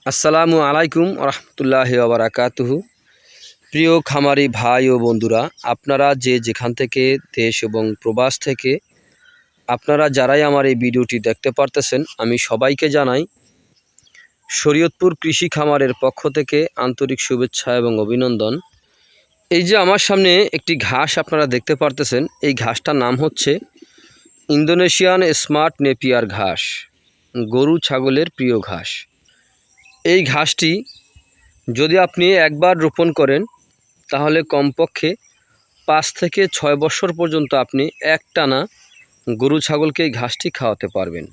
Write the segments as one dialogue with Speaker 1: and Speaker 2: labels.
Speaker 1: আসসালামু আলাইকুম রহমতুল্লাহি ওয়া বারাকাতুহু। প্রিয় খামারি ভাই ও বন্ধুরা, আপনারা যেখান থেকে দেশ এবং প্রবাস থেকে আপনারা যারাই আমার এই ভিডিওটি দেখতে পারতেছেন, আমি সবাইকে জানাই শরীয়তপুর কৃষি খামারের পক্ষ থেকে আন্তরিক শুভেচ্ছা এবং অভিনন্দন। এই যে আমার সামনে একটি ঘাস আপনারা দেখতে পারতেছেন, এই ঘাসটার নাম হচ্ছে ইন্দোনেশিয়ান স্মার্ট নেপিয়ার ঘাস, গরু ছাগলের প্রিয় ঘাস। এই ঘাসটি যদি আপনি একবার রোপণ করেন তাহলে কমপক্ষে 5 থেকে 6 বছর পর্যন্ত আপনি একটানা গরু ছাগলকে এই ঘাসটি খাওয়াতে পারবেন।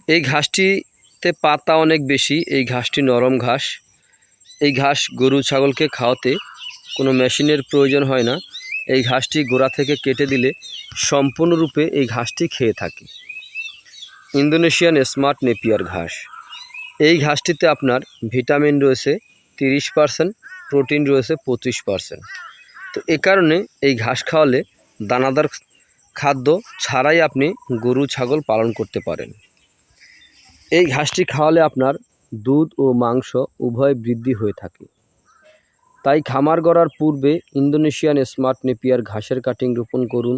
Speaker 1: এই ঘাসটিতে পাতা অনেক বেশি, এই ঘাসটি নরম ঘাস। এই ঘাস গরু ছাগলকে খাওয়াতে কোনো মেশিনের প্রয়োজন হয় না। এই ঘাসটি গোড়া থেকে কেটে দিলে সম্পূর্ণরূপে এই ঘাসটি খেয়ে থাকে। ইন্দোনেশিয়ান স্মার্ট নেপিয়ার ঘাস, এই ঘাসটিতে আপনার ভিটামিন রয়েছে 30%, প্রোটিন রয়েছে 25%। তো এ কারণে এই ঘাস খাওয়ালে দানাদার খাদ্য ছাড়াই আপনি গরু ছাগল পালন করতে পারেন। এই ঘাসটি খাওয়ালে আপনার দুধ ও মাংস উভয় বৃদ্ধি হয়ে থাকে। তাই খামার গড়ার পূর্বে ইন্দোনেশিয়ান স্মার্ট নেপিয়ার ঘাসের কাটিং রোপণ করুন।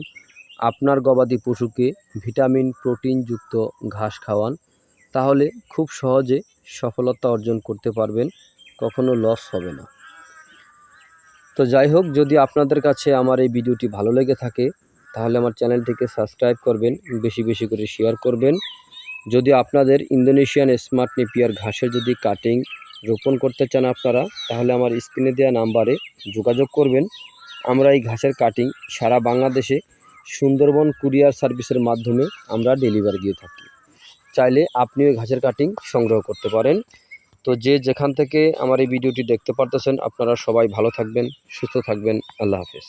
Speaker 1: আপনার গবাদি পশুকে ভিটামিন প্রোটিনযুক্ত ঘাস খাওয়ান, তাহলে খুব সহজে সফলতা অর্জন করতে পারবেন, কখনো লস হবে না। তো যাই হোক, যদি আপনাদের কাছে আমার এই ভিডিওটি ভালো লেগে থাকে তাহলে আমার চ্যানেলটিকে সাবস্ক্রাইব করবেন, বেশি বেশি করে শেয়ার করবেন। যদি আপনাদের ইন্দোনেশিয়ান স্মার্ট নেপিয়ার ঘাসের যদি কাটিং রোপণ করতে চান আপনারা, তাহলে আমার স্ক্রিনে দেওয়া নাম্বারে যোগাযোগ করবেন। আমরা এই ঘাসের কাটিং সারা বাংলাদেশে সুন্দরবন কুরিয়ার সার্ভিসের মাধ্যমে আমরা ডেলিভারি দিয়ে থাকি। চাইলে আপনিও ঘাসের কাটিং সংগ্রহ করতে পারেন। তো যেখান থেকে আমার এই ভিডিওটি দেখতে পারতেছেন, আপনারা সবাই ভালো থাকবেন, সুস্থ থাকবেন। আল্লাহ হাফেজ।